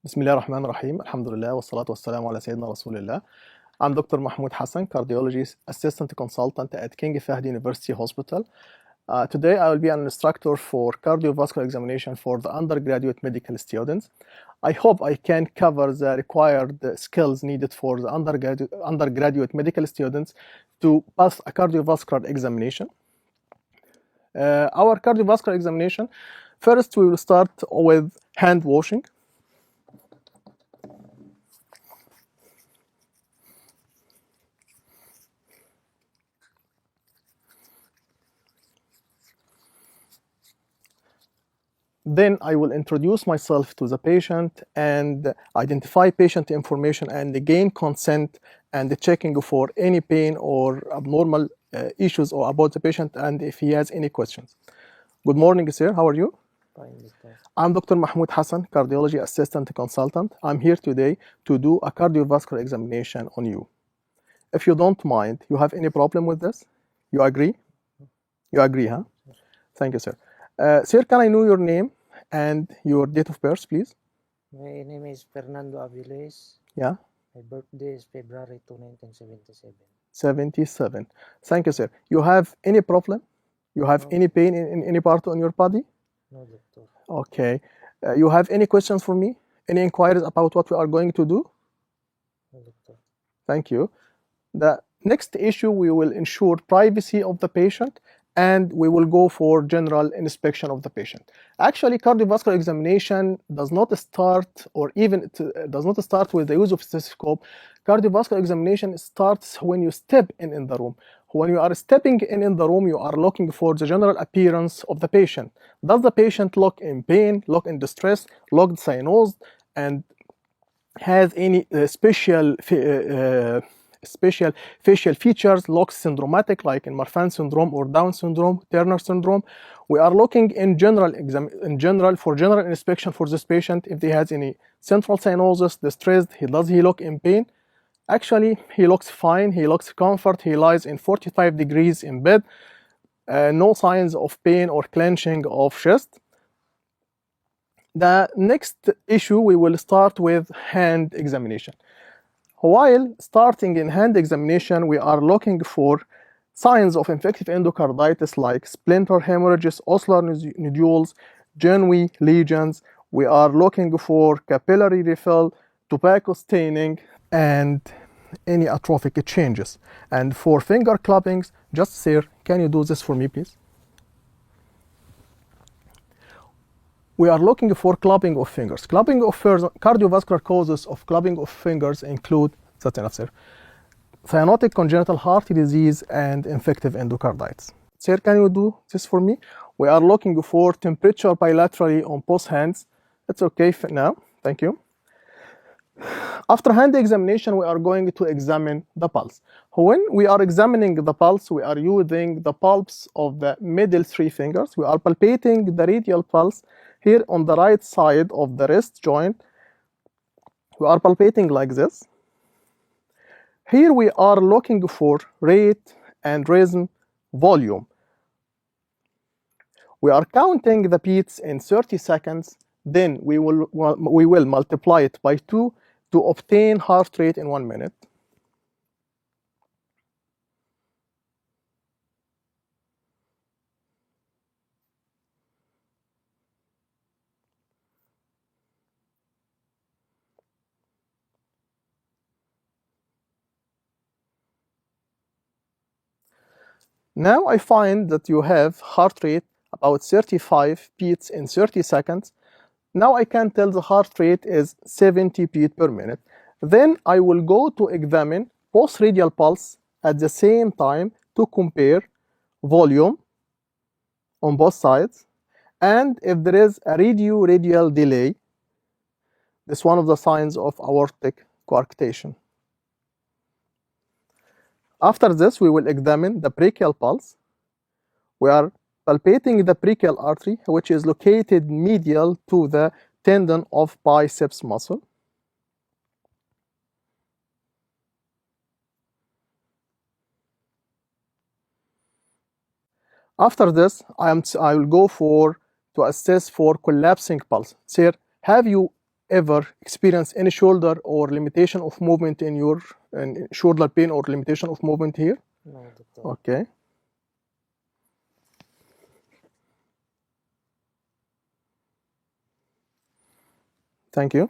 بسم الله الرحمن الرحيم. الحمد لله والصلاة والسلام على سيدنا رسول الله. I'm Dr. Mahmoud Hassan, Cardiology Assistant Consultant at King Fahd University Hospital. Today I will be an instructor for cardiovascular examination for the undergraduate medical students. I hope I can cover the required skills needed for the undergraduate medical students to pass a cardiovascular examination. Our cardiovascular examination, first we will start with hand washing. Then I will introduce myself to the patient and identify patient information and gain consent and checking for any pain or abnormal issues or about the patient and if he has any questions. Good morning, sir. How are you? Fine, doctor. I'm Dr. Mahmoud Hassan, Cardiology Assistant Consultant. I'm here today to do a cardiovascular examination on you. If you don't mind, you have any problem with this? You agree? You agree, huh? Thank you, sir. Sir, can I know your name and your date of birth, please? My name is Fernando Aviles. Yeah, My birthday is February 2, 1977. 77. Thank you, sir. You have any problem? You have No. any pain in any part on your body? No, doctor. Okay. You have any questions for me? Any inquiries about what we are going to do? No, doctor. Thank you. The next issue, we will ensure privacy of the patient and we will go for general inspection of the patient. Actually, cardiovascular examination does not start or even does not start with the use of stethoscope. Cardiovascular examination starts when you step in the room. When you are stepping in the room, you are looking for the general appearance of the patient. Does the patient look in pain, look in distress, look cyanosed, and has any special facial features, looks syndromatic like in Marfan syndrome or Down syndrome, Turner syndrome. We are looking in general for general inspection for this patient if he has any central cyanosis, distressed, does he look in pain? Actually, he looks fine, he looks comfort, he lies in 45 degrees in bed, no signs of pain or clenching of chest. The next issue, we will start with hand examination. While starting in hand examination, we are looking for signs of infective endocarditis like splinter hemorrhages, ocular nodules, genuine lesions. We are looking for capillary refill, tobacco staining, and any atrophic changes. And for finger clappings, just sir, can you do this for me, please? We are looking for clubbing of fingers. Clubbing of cardiovascular causes of clubbing of fingers include cyanotic congenital heart disease and infective endocarditis. Sir, can you do this for me? We are looking for temperature bilaterally on both hands. It's okay for now. Thank you. After hand examination, we are going to examine the pulse. When we are examining the pulse, we are using the pulse of the middle three fingers. We are palpating the radial pulse here on the right side of the wrist joint. We are palpating like this. Here we are looking for rate and rhythm, volume. We are counting the beats in 30 seconds. Then we will multiply it by 2 to obtain heart rate in 1 minute. Now I find that you have heart rate about 35 beats in 30 seconds. Now I can tell the heart rate is 70 beats per minute. Then I will go to examine post-radial pulse at the same time to compare volume on both sides. And if there is a radial delay, this is one of the signs of aortic coarctation. After this, we will examine the brachial pulse. We are palpating the brachial artery, which is located medial to the tendon of biceps muscle. After this, I will go to assess for collapsing pulse. Sir, have you ever experienced any shoulder or limitation of movement in your shoulder pain or limitation of movement here? No, doctor. Okay. Thank you.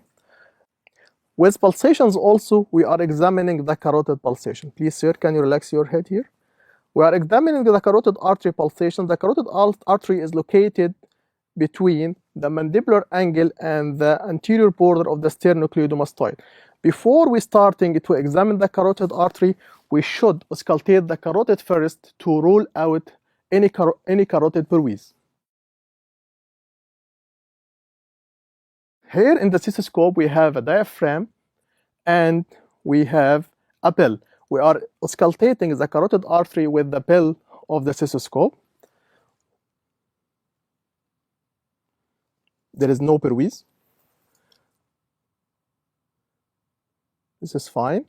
With pulsations also, we are examining the carotid pulsation. Please, sir, can you relax your head here? We are examining the carotid artery pulsation. The carotid artery is located between the mandibular angle and the anterior border of the sternocleidomastoid. Before we starting to examine the carotid artery, we should auscultate the carotid first to rule out any carotid bruise. Here in the cystoscope, we have a diaphragm and we have a pill. We are auscultating the carotid artery with the pill of the cystoscope. There is no bruise. This is fine.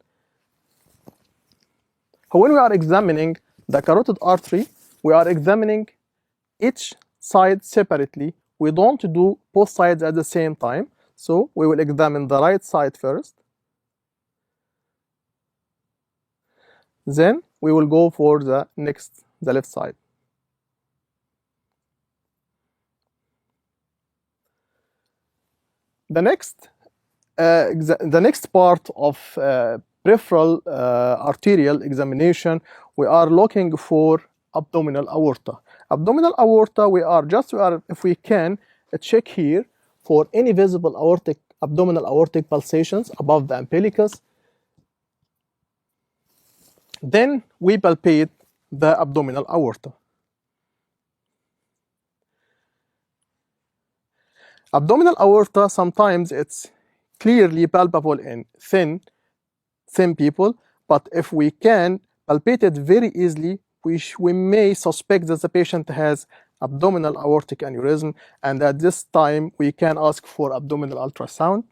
When we are examining the carotid artery, we are examining each side separately. We don't do both sides at the same time. So we will examine the right side first. Then we will go for the left side. The next part of peripheral arterial examination, we are looking for abdominal aorta. Abdominal aorta, if we can, check here for any visible abdominal aortic pulsations above the umbilicus. Then we palpate the abdominal aorta. Abdominal aorta, sometimes it's clearly palpable in thin people, but if we can palpate it very easily, we may suspect that the patient has abdominal aortic aneurysm, and at this time we can ask for abdominal ultrasound.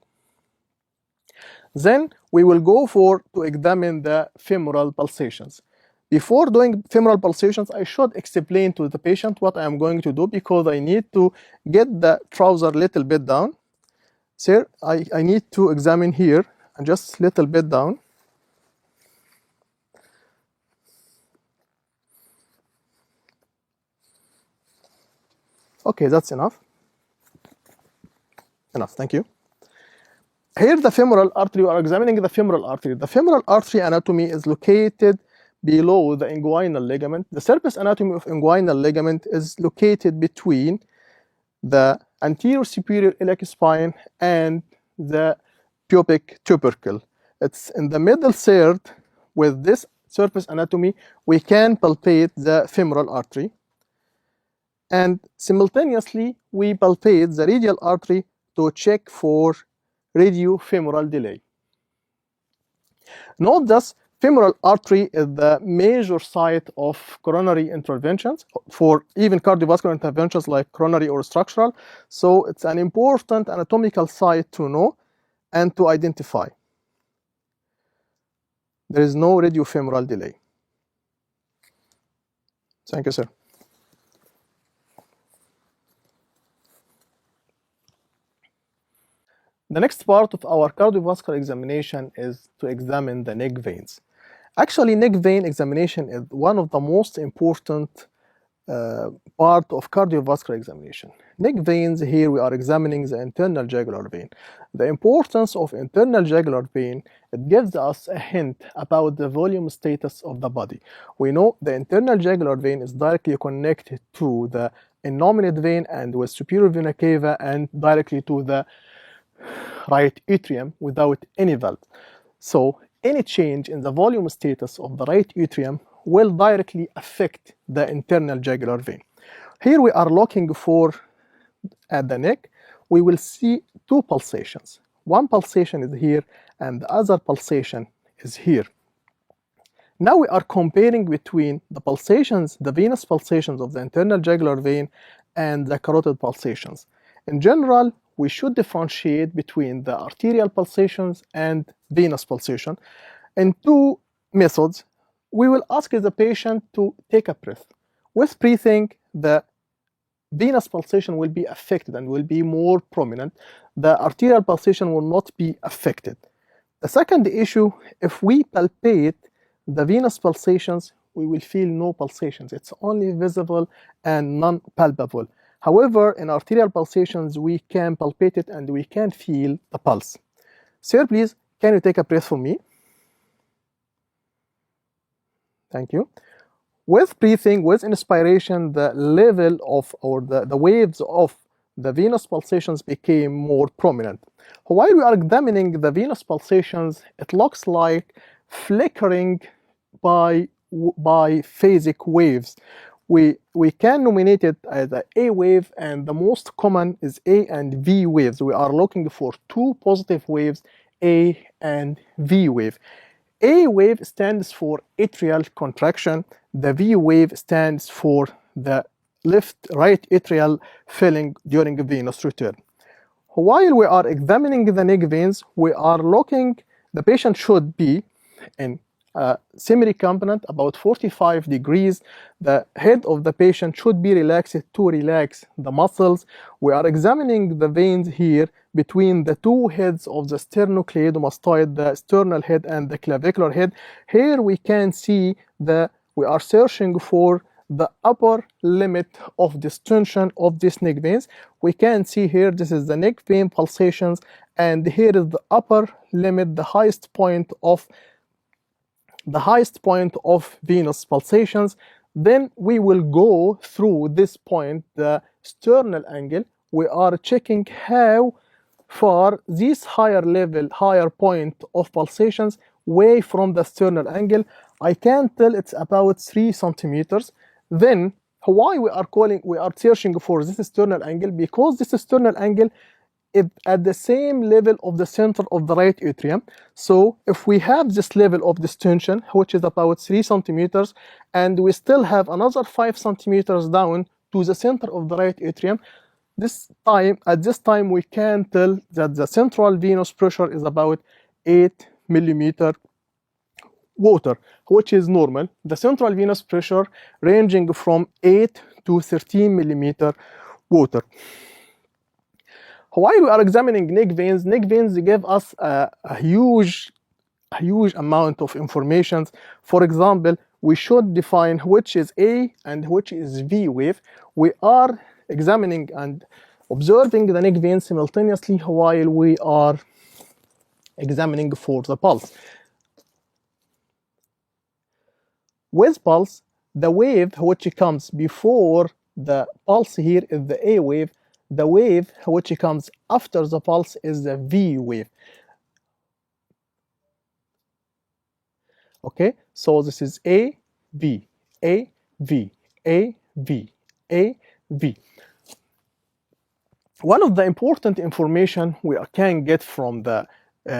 Then we will go to examine the femoral pulsations. Before doing femoral pulsations, I should explain to the patient what I am going to do, because I need to get the trouser a little bit down. Sir, I need to examine here and just a little bit down. Okay, that's enough. Enough, thank you. Here the femoral artery, we are examining the femoral artery. The femoral artery anatomy is located below the inguinal ligament. The surface anatomy of inguinal ligament is located between the anterior superior iliac spine and the pubic tubercle. It's in the middle third. With this surface anatomy, we can palpate the femoral artery. And simultaneously, we palpate the radial artery to check for radiofemoral delay. Note that femoral artery is the major site of coronary interventions, for even cardiovascular interventions like coronary or structural. So it's an important anatomical site to know and to identify. There is no radiofemoral delay. Thank you, sir. The next part of our cardiovascular examination is to examine the neck veins. Actually, neck vein examination is one of the most important part of cardiovascular examination. Neck veins, here we are examining the internal jugular vein. The importance of internal jugular vein, it gives us a hint about the volume status of the body. We know the internal jugular vein is directly connected to the innominate vein and with superior vena cava and directly to the right atrium without any valve. So any change in the volume status of the right atrium will directly affect the internal jugular vein. Here we are looking for, at the neck, we will see two pulsations. One pulsation is here and the other pulsation is here. Now we are comparing between the pulsations, the venous pulsations of the internal jugular vein and the carotid pulsations. In general, we should differentiate between the arterial pulsations and venous pulsation. In two methods, we will ask the patient to take a breath. With breathing, the venous pulsation will be affected and will be more prominent. The arterial pulsation will not be affected. The second issue, if we palpate the venous pulsations, we will feel no pulsations. It's only visible and non-palpable. However, in arterial pulsations, we can palpate it and we can feel the pulse. Sir, please, can you take a breath for me? Thank you. With breathing, with inspiration, the level of, or the waves of the venous pulsations became more prominent. While we are examining the venous pulsations, it looks like flickering by phasic waves. We can nominate it as an A wave, and the most common is A and V waves. We are looking for two positive waves, A and V wave. A wave stands for atrial contraction. The V wave stands for the right atrial filling during venous return. While we are examining the neck veins, we are looking, the patient should be in semi-recumbent, about 45 degrees. The head of the patient should be relaxed to relax the muscles. We are examining the veins here between the two heads of the sternocleidomastoid, the sternal head and the clavicular head. Here we can see we are searching for the upper limit of distension of these neck veins. We can see here, this is the neck vein pulsations, and here is the upper limit, the highest point of venous pulsations. Then we will go through this point, the sternal angle. We are checking how far this higher point of pulsations away from the sternal angle. I can tell it's about 3 centimeters. Then why we are searching for this sternal angle? Because this sternal angle is at the same level of the center of the right atrium. So if we have this level of distension, which is about 3 centimeters, and we still have another 5 centimeters down to the center of the right atrium, at this time we can tell that the central venous pressure is about 8 millimeter water, which is normal. The central venous pressure ranging from 8 to 13 millimeter water. While we are examining neck veins give us a huge amount of information. For example, we should define which is A and which is V wave. We are examining and observing the neck vein simultaneously while we are examining for the pulse. With pulse, the wave which comes before the pulse here is the A wave. The wave which comes after the pulse is the V wave. Okay, so this is A, V, A, V, A, V, A, V. One of the important information we can get from the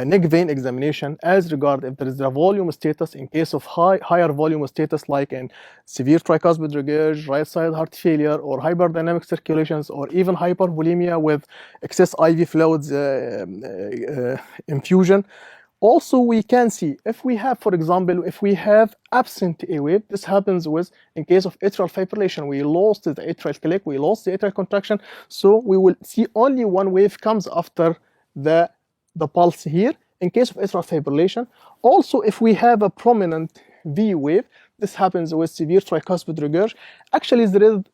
neck vein examination as regard if there is a volume status in case of higher volume status, like in severe tricuspid regurg, right side heart failure, or hyperdynamic circulations, or even hypervolemia with excess IV fluids infusion. Also, we can see if we have, for example, if we have absent A wave. This happens in case of atrial fibrillation. We lost the atrial click, we lost the atrial contraction, so we will see only one wave comes after the pulse here in case of atrial fibrillation. Also, if we have a prominent V wave, this happens with severe tricuspid regurg. Actually, there is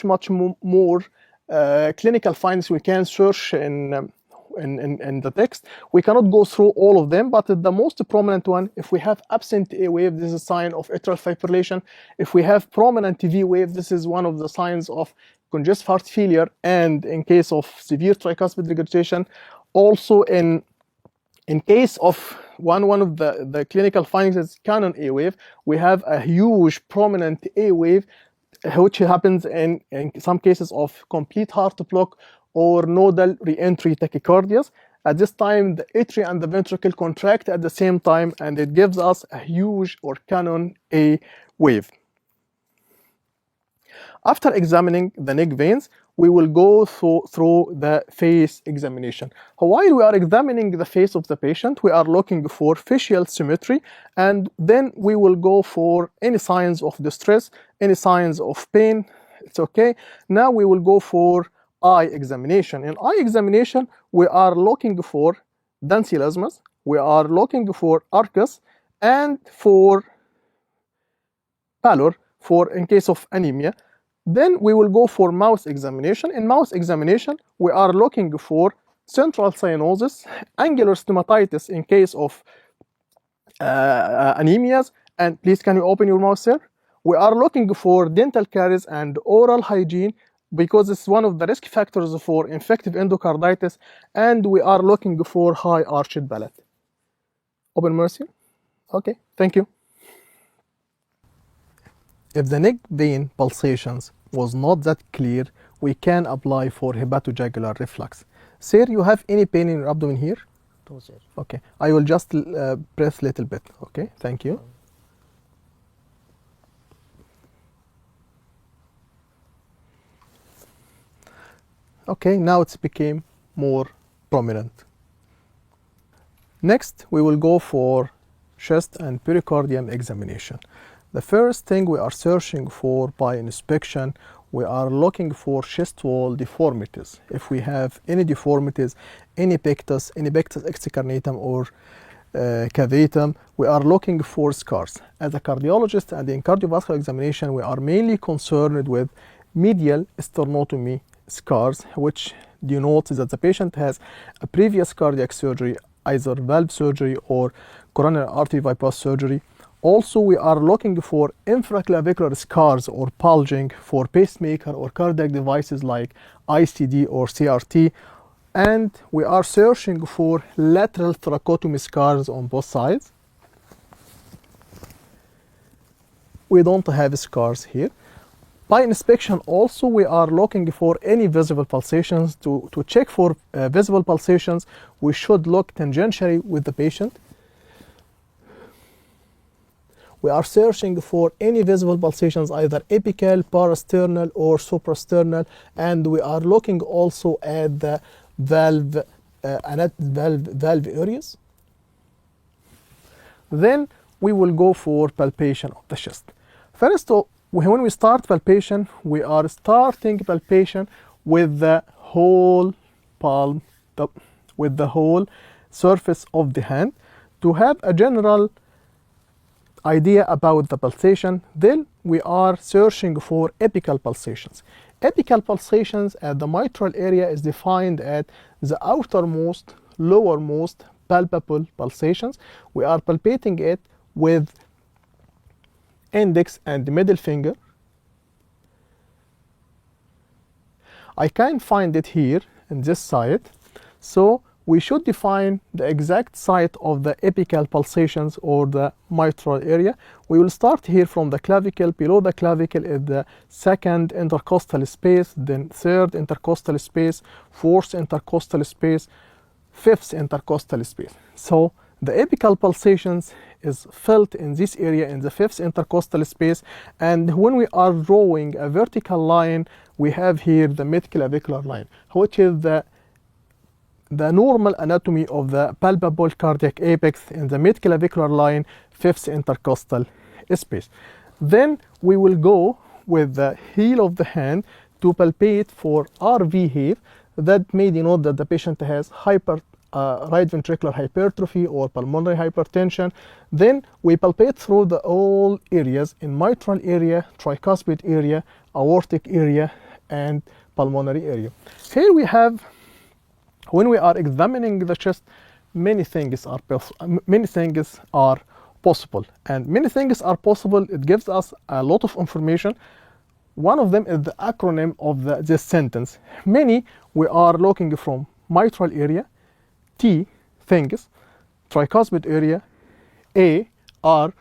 much more clinical findings we can search in the text. We cannot go through all of them, but the most prominent one, if we have absent A wave, this is a sign of atrial fibrillation. If we have prominent V wave, this is one of the signs of congestive heart failure, and in case of severe tricuspid regurgitation. Also, in case of one of the clinical findings is Canon A wave, we have a huge prominent A wave, which happens in some cases of complete heart block or nodal re-entry tachycardias. At this time, the atria and the ventricle contract at the same time, and it gives us a huge or Canon A wave. After examining the neck veins, we will go through the face examination. While we are examining the face of the patient, we are looking for facial symmetry, and then we will go for any signs of distress, any signs of pain, It's okay. Now we will go for eye examination. In eye examination, we are looking for densilismus, we are looking for arcus, and for pallor for in case of anemia. Then we will go for mouth examination. In mouth examination, we are looking for central cyanosis, angular stomatitis in case of anemias. And please, can you open your mouth, sir? We are looking for dental caries and oral hygiene because it's one of the risk factors for infective endocarditis, and we are looking for high arched palate. Open mercy. Okay, thank you. If the neck vein pulsations was not that clear, we can apply for hepatojugular reflux. Sir, you have any pain in your abdomen here? No, sir. Okay, I will just press a little bit. Okay, thank you. Okay, now it's became more prominent. Next, we will go for chest and pericardium examination. The first thing we are searching for by inspection, we are looking for chest wall deformities. If we have any deformities, any pectus excarnatum or cavatum, we are looking for scars. As a cardiologist and in cardiovascular examination, we are mainly concerned with medial sternotomy scars, which denotes that the patient has a previous cardiac surgery, either valve surgery or coronary artery bypass surgery. Also, we are looking for infraclavicular scars or bulging for pacemaker or cardiac devices like ICD or CRT. And we are searching for lateral thoracotomy scars on both sides. We don't have scars here. By inspection also, we are looking for any visible pulsations. To check for visible pulsations, we should look tangentially with the patient. We are searching for any visible pulsations, either apical, parasternal, or suprasternal, and we are looking also at the valve areas. Then we will go for palpation of the chest. First, when we start palpation, we are starting palpation with the whole palm, with the whole surface of the hand to have a general idea about the pulsation. Then we are searching for apical pulsations. Apical pulsations at the mitral area is defined as the outermost, lowermost palpable pulsations. We are palpating it with index and middle finger. I can't find it here in this site, so we should define the exact site of the apical pulsations or the mitral area. We will start here from the clavicle. Below the clavicle is the second intercostal space, then third intercostal space, fourth intercostal space, fifth intercostal space. So the apical pulsations is felt in this area in the fifth intercostal space, and when we are drawing a vertical line, we have here the midclavicular line, which is the normal anatomy of the palpable cardiac apex in the midclavicular line, fifth intercostal space. Then we will go with the heel of the hand to palpate for RV here. That may denote that the patient has right ventricular hypertrophy or pulmonary hypertension. Then we palpate through the all areas in mitral area, tricuspid area, aortic area, and pulmonary area. Here we have, when we are examining the chest, many things are possible, and many things are possible. It gives us a lot of information. One of them is the acronym of this sentence. Many, we are looking from mitral area, T, things, tricuspid area, A, R,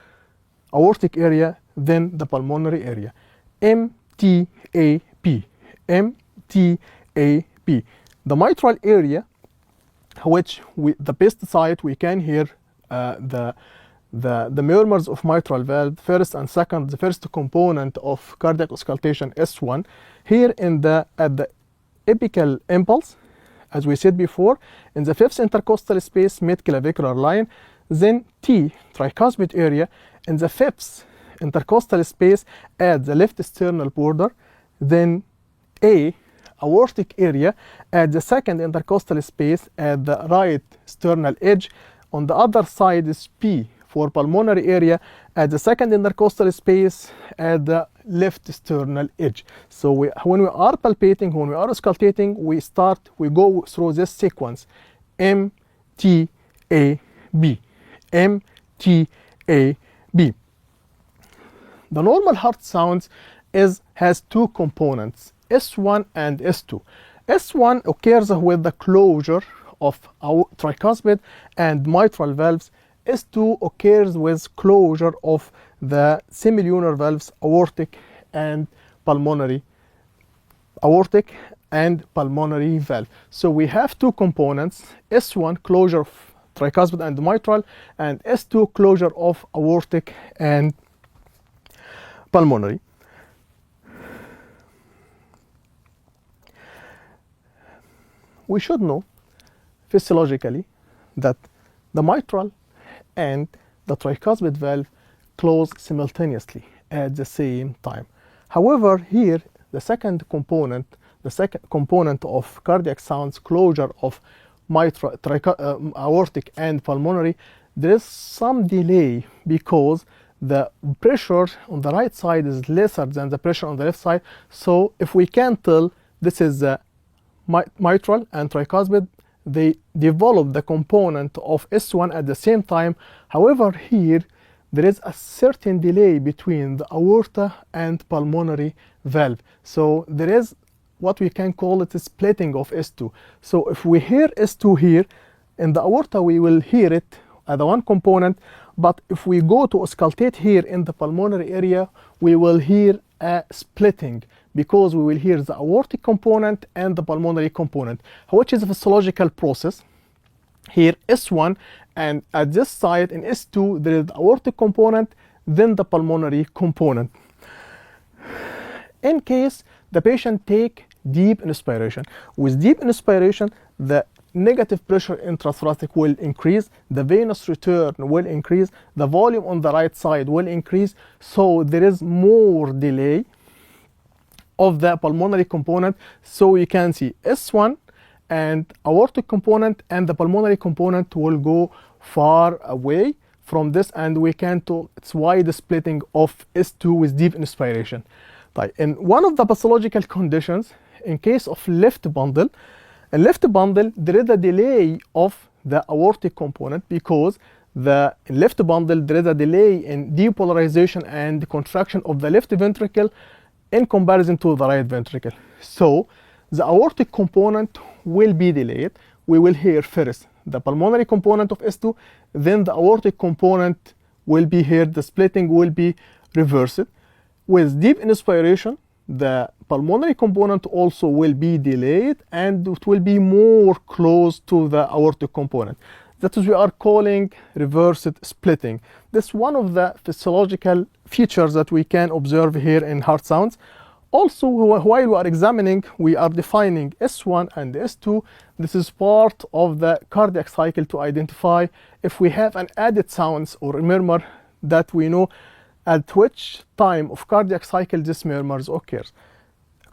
aortic area, then the pulmonary area. M, T, A, P. M, T, A, P. The mitral area, which the best site we can hear the murmurs of mitral valve, first and second, the first component of cardiac auscultation, S1. Here at the apical impulse, as we said before, in the fifth intercostal space, midclavicular line. Then T, tricuspid area, in the fifth intercostal space at the left sternal border. then A, aortic area at the second intercostal space at the right sternal edge. On the other side is P for pulmonary area at the second intercostal space at the left sternal edge. So when we are palpating, when we are auscultating, we go through this sequence: M, T, A, B. M, T, A, B. The normal heart sounds has two components, S1 and S2. S1 occurs with the closure of our tricuspid and mitral valves. S2 occurs with closure of the semilunar valves, aortic and pulmonary valve. So we have two components, S1 closure of tricuspid and mitral, and S2 closure of aortic and pulmonary. We should know physiologically that the mitral and the tricuspid valve close simultaneously at the same time. However, here the second component of cardiac sounds, closure of mitral, aortic and pulmonary, there is some delay because the pressure on the right side is lesser than the pressure on the left side. So if we can tell this is the mitral and tricuspid, they develop the component of S1 at the same time. However, here there is a certain delay between the aorta and pulmonary valve. So there is what we can call it a splitting of S2. So if we hear S2 here in the aorta, we will hear it as one component, but if we go to auscultate here in the pulmonary area, we will hear a splitting because we will hear the aortic component and the pulmonary component, which is a physiological process. Here S1, and at this side in S2 there is the aortic component, then the pulmonary component. In case the patient take deep inspiration, with deep inspiration the negative pressure intrathoracic will increase, the venous return will increase, the volume on the right side will increase, so there is more delay of the pulmonary component. So you can see S1 and aortic component and the pulmonary component will go far away from this, and we can tell it's why the splitting of S2 with deep inspiration. In one of the pathological conditions, in case of left bundle, in left bundle there is a delay of the aortic component because in left bundle there is a delay in depolarization and contraction of the left ventricle in comparison to the right ventricle. So the aortic component will be delayed. We will hear first the pulmonary component of S2, then the aortic component will be heard, the splitting will be reversed. With deep inspiration, the pulmonary component also will be delayed and it will be more close to the aortic component. That is we are calling reversed splitting. This is one of the physiological features that we can observe here in heart sounds. Also, while we are examining, we are defining S1 and S2. This is part of the cardiac cycle to identify if we have an added sounds or a murmur that we know at which time of cardiac cycle this murmurs occurs.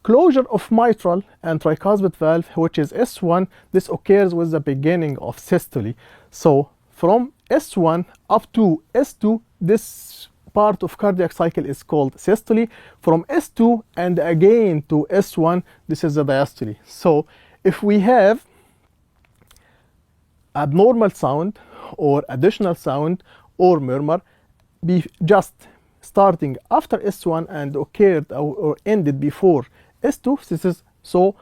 Closure of mitral and tricuspid valve, which is S1, this occurs with the beginning of systole. So from S1 up to S2, this part of cardiac cycle is called systole. From S2 and again to S1, this is the diastole. So if we have abnormal sound or additional sound or murmur be just starting after S1 and occurred or ended before S2,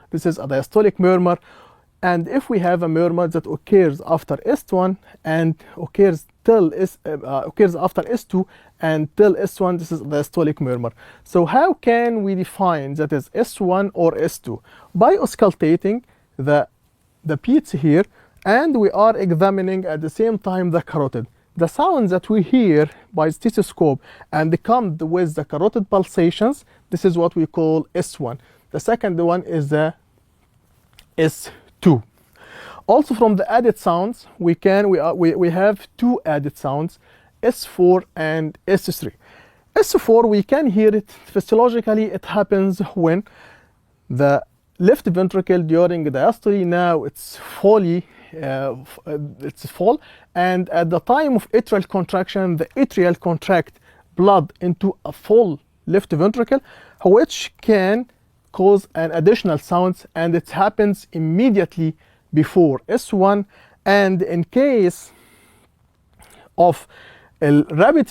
this is a diastolic murmur. And if we have a murmur that occurs after S1 and occurs after S2 and till S1, this is a diastolic murmur. So how can we define that is S1 or S2? By auscultating the beats here, and we are examining at the same time the carotid. The sounds that we hear by stethoscope and come with the carotid pulsations, this is what we call S1. The second one is the S2. Also from the added sounds, we have two added sounds, S4 and S3. S4, we can hear it physiologically. It happens when the left ventricle during diastole, now it's fully it's full, and at the time of atrial contraction, the atrial contract blood into a full left ventricle, which can cause an additional sounds, and it happens immediately before S1. And in case of a rapid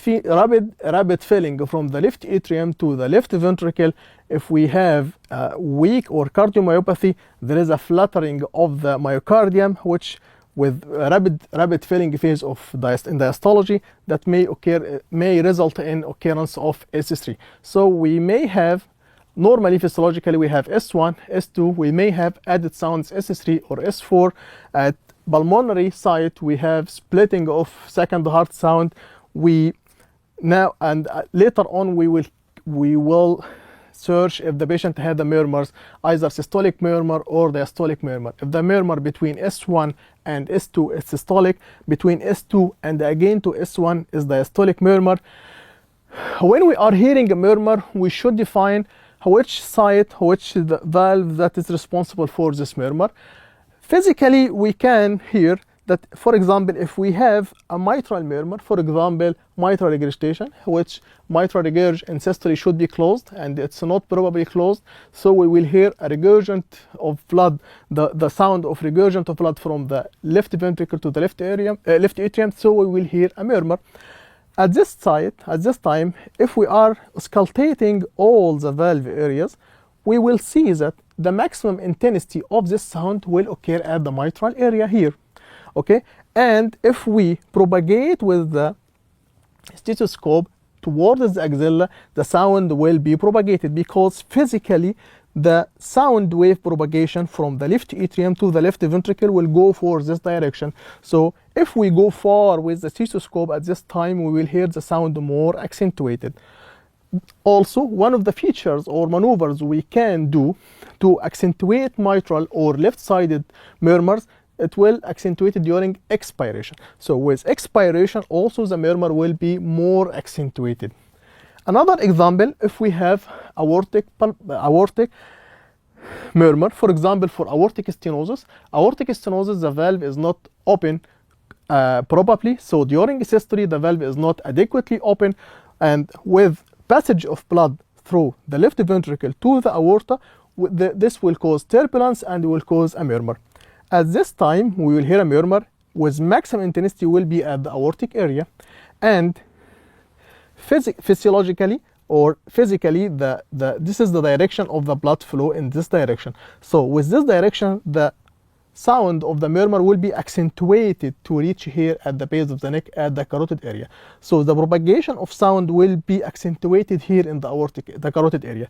filling from the left atrium to the left ventricle, if we have weak or cardiomyopathy, there is a fluttering of the myocardium, which with rapid filling phase of in diastology, that may result in occurrence of S3. So we may have, normally physiologically we have S1, S2, we may have added sounds S3 or S4. At pulmonary site we have splitting of second heart sound. We now and later on we will search if the patient had the murmurs, either systolic murmur or diastolic murmur. If the murmur between S1 and S2 is systolic, between S2 and again to S1 is diastolic murmur. When we are hearing a murmur, we should define which site, which the valve that is responsible for this murmur. Physically, we can hear that, for example, if we have a mitral murmur, for example, mitral regurgitation, which mitral regurg in systole should be closed, and it's not probably closed, so we will hear a regurgent of blood, the sound of regurgent of blood from the left ventricle to the left atrium, so we will hear a murmur. At this site, at this time, if we are auscultating all the valve areas, we will see that the maximum intensity of this sound will occur at the mitral area here. Okay, and if we propagate with the stethoscope towards the axilla, the sound will be propagated, because physically the sound wave propagation from the left atrium to the left ventricle will go for this direction. So if we go far with the stethoscope at this time, we will hear the sound more accentuated. Also, one of the features or maneuvers we can do to accentuate mitral or left-sided murmurs, it will accentuate it during expiration. So with expiration, also the murmur will be more accentuated. Another example, if we have aortic murmur, for example, for aortic stenosis, the valve is not open properly. So during systole, the valve is not adequately open, and with passage of blood through the left ventricle to the aorta, this will cause turbulence and will cause a murmur. At this time, we will hear a murmur with maximum intensity will be at the aortic area, and physiologically or physically, this is the direction of the blood flow in this direction. So with this direction, the sound of the murmur will be accentuated to reach here at the base of the neck at the carotid area. So the propagation of sound will be accentuated here in the carotid area.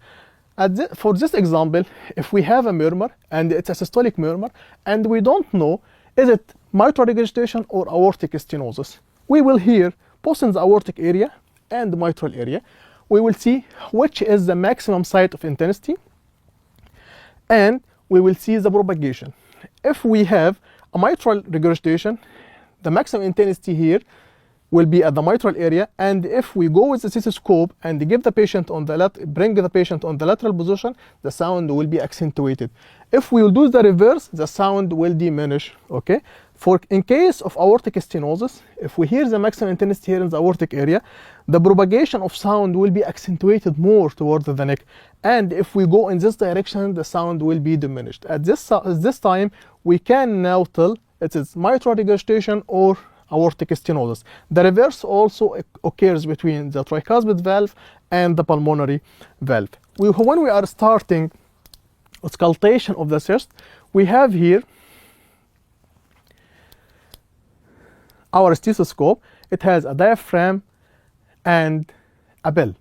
For this example, if we have a murmur and it's a systolic murmur and we don't know is it mitral regurgitation or aortic stenosis, we will hear both in the aortic area and the mitral area. We will see which is the maximum site of intensity, and we will see the propagation. If we have a mitral regurgitation, the maximum intensity here will be at the mitral area, and if we go with the stethoscope and give the patient on bring the patient on the lateral position, the sound will be accentuated. If we will do the reverse, the sound will diminish. Okay, in case of aortic stenosis, if we hear the maximum intensity here in the aortic area, the propagation of sound will be accentuated more towards the neck, and if we go in this direction, the sound will be diminished. At this time, we can now tell it is mitral regurgitation or aortic stenosis. The reverse also occurs between the tricuspid valve and the pulmonary valve. When we are starting auscultation of the chest, we have here our stethoscope. It has a diaphragm and a bell.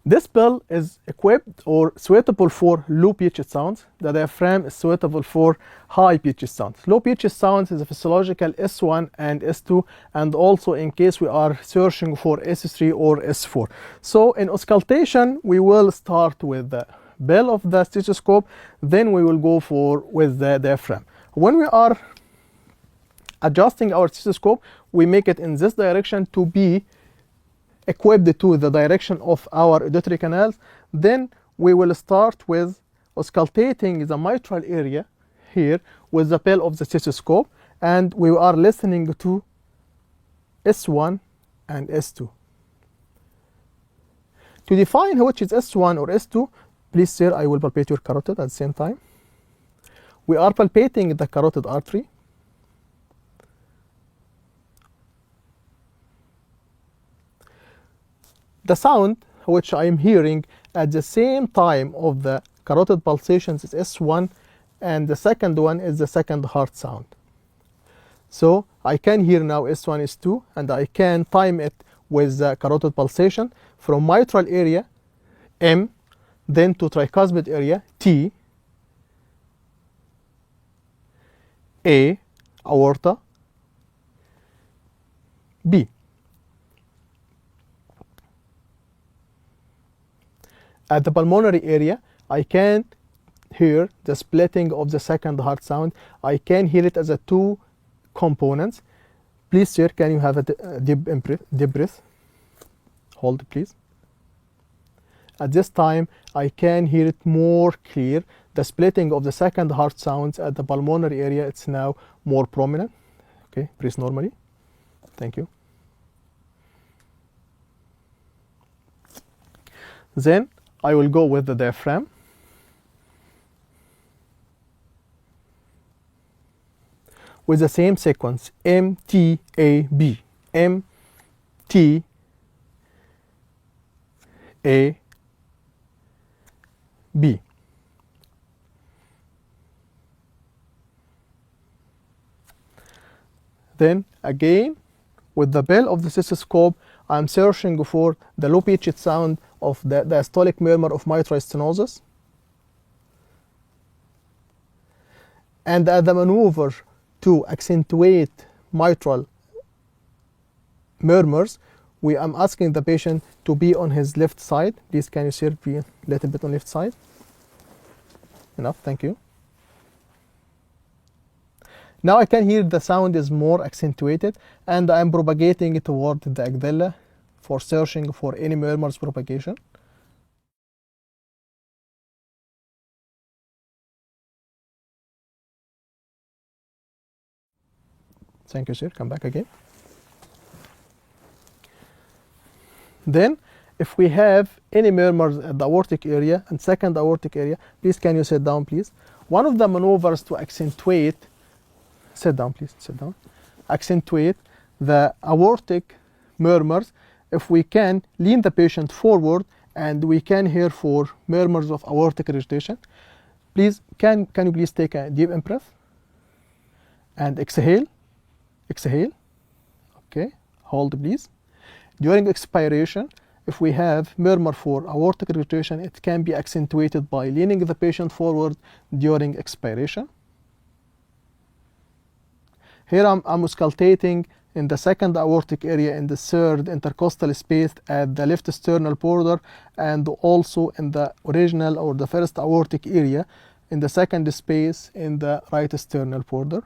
This bell is equipped or suitable for low pitched sounds. The diaphragm is suitable for high pitched sounds. Low pitched sounds is a physiological S1 and S2, and also in case we are searching for S3 or S4. So in auscultation, we will start with the bell of the stethoscope, then we will go with the diaphragm. When we are adjusting our stethoscope, we make it in this direction to be equipped to the direction of our auditory canals. Then we will start with auscultating the mitral area here with the bell of the stethoscope, and we are listening to S1 and S2. To define which is S1 or S2, please sir, I will palpate your carotid at the same time. We are palpating the carotid artery. The sound which I am hearing at the same time of the carotid pulsations is S1, and the second one is the second heart sound. So I can hear now S1, S2, and I can time it with the carotid pulsation from mitral area M, then to tricuspid area T, A, aorta, B. At the pulmonary area, I can hear the splitting of the second heart sound. I can hear it as a two components. Please, sir, can you have a deep breath? Hold, please. At this time, I can hear it more clear. The splitting of the second heart sounds at the pulmonary area, it's now more prominent. Okay, breathe normally. Thank you. Then I will go with the diaphragm. With the same sequence, M, T, A, B. M, T, A, B. Then again, with the bell of the stethoscope, I'm searching for the low pitched sound of the diastolic murmur of mitral stenosis. And at the maneuver to accentuate mitral murmurs, I'm asking the patient to be on his left side. Please, can you sir be a little bit on left side? Enough, thank you. Now I can hear the sound is more accentuated, and I'm propagating it toward the axilla for searching for any murmurs propagation. Thank you, sir. Come back again. Then, if we have any murmurs at the aortic area and second aortic area, please can you sit down, please. One of the maneuvers to accentuate, sit down, please, sit down, accentuate the aortic murmurs, if we can lean the patient forward and we can hear for murmurs of aortic regurgitation. Please, can you please take a deep in-breath and exhale, exhale, okay, hold please. During expiration, if we have murmur for aortic regurgitation, it can be accentuated by leaning the patient forward during expiration. Here I'm auscultating in the second aortic area in the third intercostal space at the left sternal border, and also in the original or the first aortic area in the second space in the right sternal border.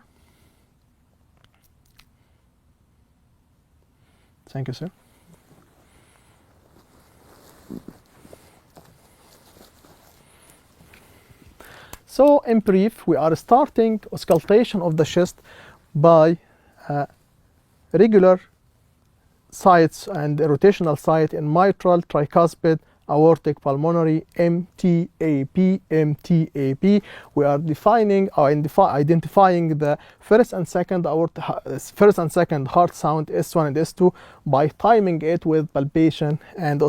Thank you, sir. So in brief, we are starting auscultation of the chest by regular sites and rotational site in mitral, tricuspid, aortic, pulmonary, MTAP, MTAP. We are defining or identifying the first and second heart sound S1 and S2 by timing it with palpation and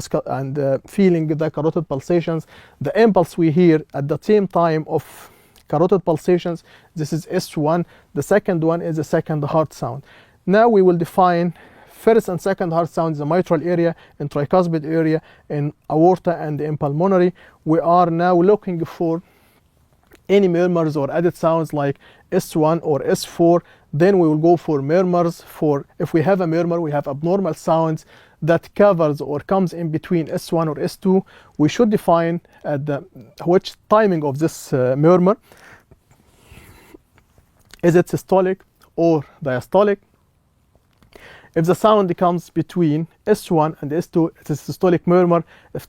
feeling the carotid pulsations. The impulse we hear at the same time of carotid pulsations, this is S1. The second one is the second heart sound. Now we will define first and second heart sounds in the mitral area, in tricuspid area, in aorta, and in pulmonary. We are now looking for any murmurs or added sounds like S1 or S4. Then we will go for murmurs. For if we have a murmur, we have abnormal sounds that covers or comes in between S1 or S2. We should define at which timing of this murmur. Is it systolic or diastolic? If the sound comes between S1 and S2, it is systolic murmur. If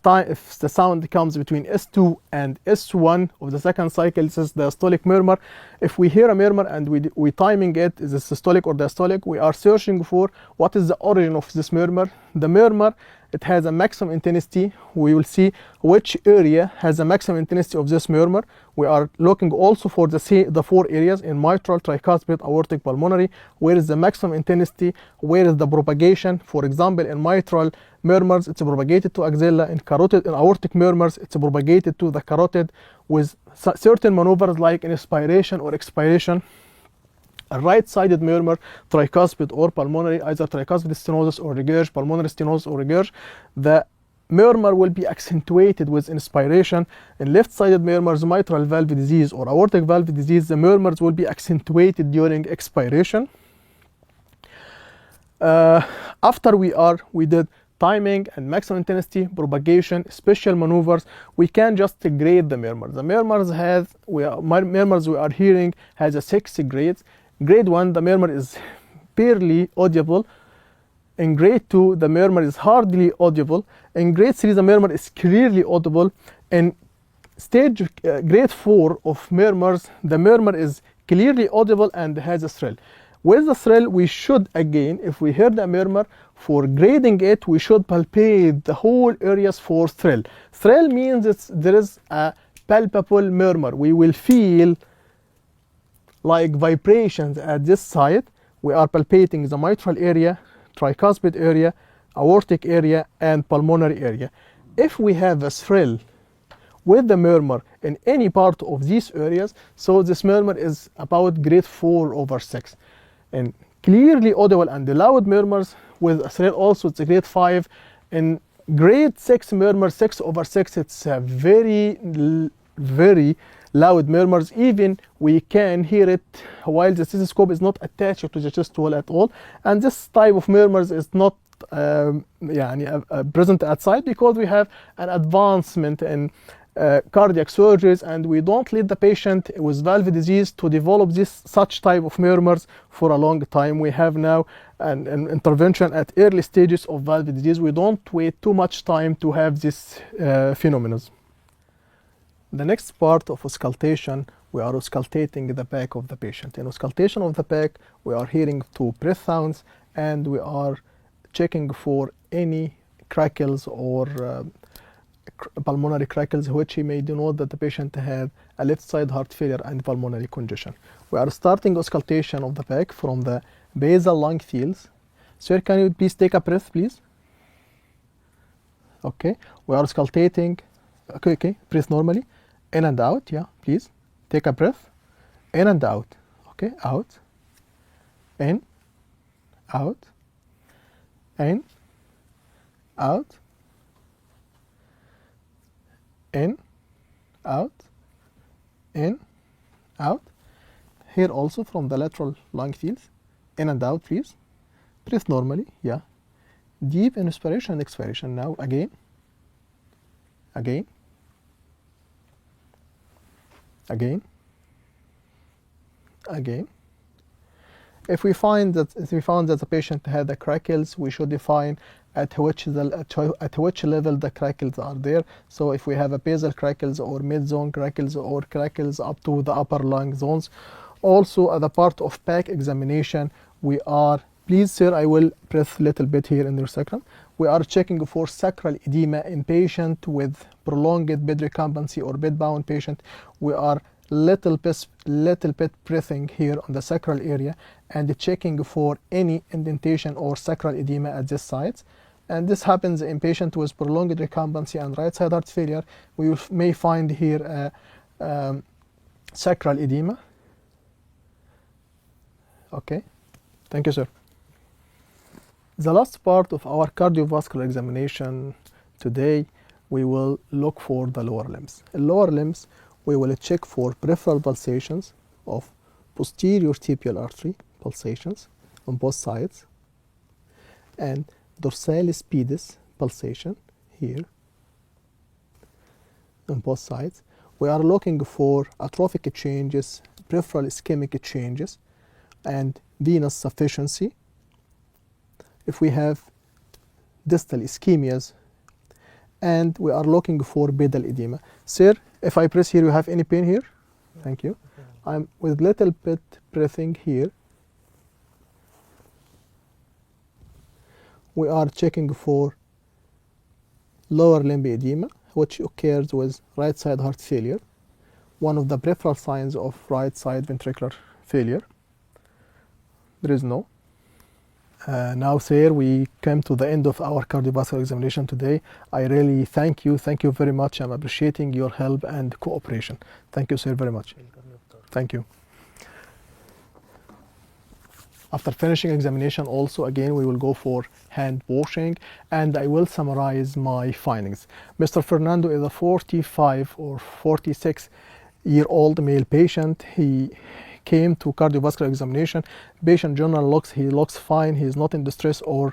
the sound comes between S2 and S1 of the second cycle, this is the diastolic murmur. If we hear a murmur and we timing it, is it systolic or diastolic, we are searching for what is the origin of this murmur. The murmur, it has a maximum intensity. We will see which area has a maximum intensity of this murmur. We are looking also for the 4 areas in mitral, tricuspid, aortic, pulmonary. Where is the maximum intensity? Where is the propagation? For example, in mitral murmurs, it's propagated to axilla. In aortic murmurs, it's propagated to the carotid with certain maneuvers like inspiration or expiration. A right-sided murmur, tricuspid or pulmonary, either tricuspid stenosis or regurg, pulmonary stenosis or regurg, the murmur will be accentuated with inspiration. In left-sided murmurs, mitral valve disease or aortic valve disease, the murmurs will be accentuated during expiration. After we did timing and maximum intensity, propagation, special maneuvers, we can just grade the murmur. The murmurs murmurs we are hearing has a 6 grades. Grade 1, the murmur is barely audible. In grade 2, the murmur is hardly audible. In grade 3, the murmur is clearly audible. In grade 4 of murmurs, the murmur is clearly audible and has a thrill. With the thrill, we should, again, if we hear the murmur, for grading it, we should palpate the whole areas for thrill. Thrill means there is a palpable murmur. We will feel like vibrations at this site. We are palpating the mitral area, tricuspid area, aortic area, and pulmonary area. If we have a thrill with the murmur in any part of these areas, so this murmur is about grade 4/6. And clearly audible and loud murmurs with a thrill also, it's a grade 5. In grade 6 murmur, 6/6, it's a very loud murmurs. Even we can hear it while the stethoscope is not attached to the chest wall at all. And this type of murmurs is not present outside because we have an advancement in cardiac surgeries, and we don't let the patient with valve disease to develop such type of murmurs for a long time. We have now an intervention at early stages of valve disease. We don't wait too much time to have this phenomena. The next part of auscultation, we are auscultating the back of the patient. In auscultation of the back, we are hearing 2 breath sounds, and we are checking for any crackles or pulmonary crackles, which may denote that the patient had a left side heart failure and pulmonary congestion. We are starting auscultation of the back from the basal lung fields. Sir, can you please take a breath, please? Okay, we are auscultating. Okay, breathe normally. In and out, yeah, please. Take a breath. In and out. Okay, out. In. Out. In. Out. In. Out. In. Out. Here also from the lateral lung fields. In and out, please. Breathe normally, yeah. Deep inspiration and expiration. Now again. Again. Again. Again. If we found that the patient had the crackles, we should define at which level the crackles are there. So if we have a basal crackles or mid-zone crackles or crackles up to the upper lung zones. Also, at the part of back examination, we are, please sir, I will breathe a little bit here in your sacrum. We are checking for sacral edema in patient with prolonged bed recumbency or bed-bound patient. We are little bit breathing here on the sacral area and checking for any indentation or sacral edema at this site. And this happens in patient with prolonged recumbency and right side heart failure. We may find here sacral edema. Okay, thank you, sir. The last part of our cardiovascular examination today, we will look for the lower limbs. In lower limbs, we will check for peripheral pulsations of posterior tibial artery pulsations on both sides, and dorsalis pedis pulsation here on both sides. We are looking for atrophic changes, peripheral ischemic changes, and venous sufficiency. if we have distal ischemias, and we are looking for pedal edema. Sir, if I press here, you have any pain here? Thank you. I'm with little bit breathing here. We are checking for lower limb edema, which occurs with right side heart failure, one of the peripheral signs of right side ventricular failure. There is no. Now, sir, we came to the end of our cardiovascular examination today. I really thank you very much. I'm appreciating your help and cooperation. Thank you, sir, very much. Welcome, doctor. Thank you. After finishing examination, also again we will go for hand washing, and I will summarize my findings. Mr. Fernando is a 45 or 46-year-old male patient. He came to cardiovascular examination. Patient general looks fine. He is not in distress or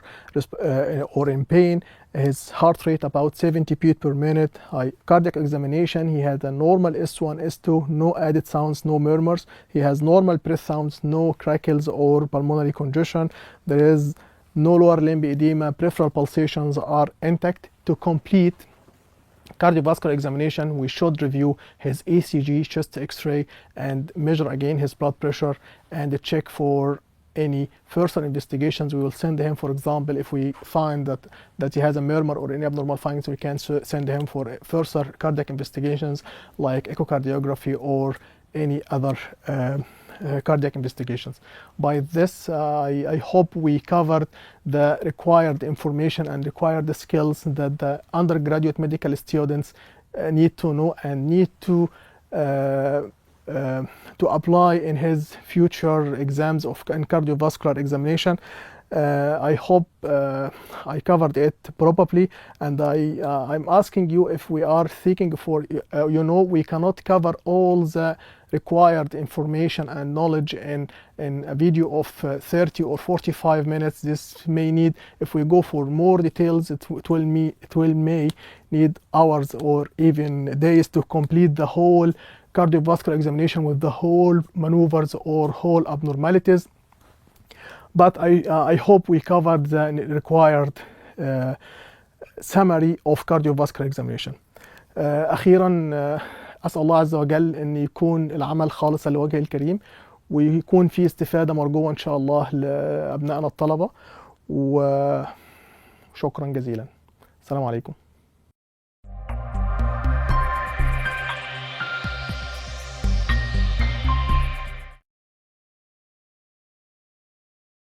in pain. His heart rate about 70 beats per minute. Cardiac examination, he had a normal S1, S2, no added sounds, no murmurs. He has normal breath sounds, no crackles or pulmonary congestion. There is no lower limb edema. Peripheral pulsations are intact. To complete cardiovascular examination, we should review his ECG, chest X-ray, and measure again his blood pressure and check for any further investigations. We will send him, for example, if we find that he has a murmur or any abnormal findings, we can send him for further cardiac investigations like echocardiography or any other cardiac investigations. By this, I hope we covered the required information and required skills that the undergraduate medical students need to know and need to apply in his future exams in cardiovascular examination. I hope I covered it properly, and I'm asking you, if we are seeking for, we cannot cover all the required information and knowledge in a video of 30 or 45 minutes. This may need, if we go for more details, it may need hours or even days to complete the whole cardiovascular examination with the whole maneuvers or whole abnormalities. But I hope we covered the required summary of cardiovascular examination. أخيرا أسأل الله عز وجل أن يكون العمل خالصا لوجهه الكريم، ويكون في استفادة مرجوة إن شاء الله لأبنائنا الطلبة، وشكرا جزيلا. السلام عليكم.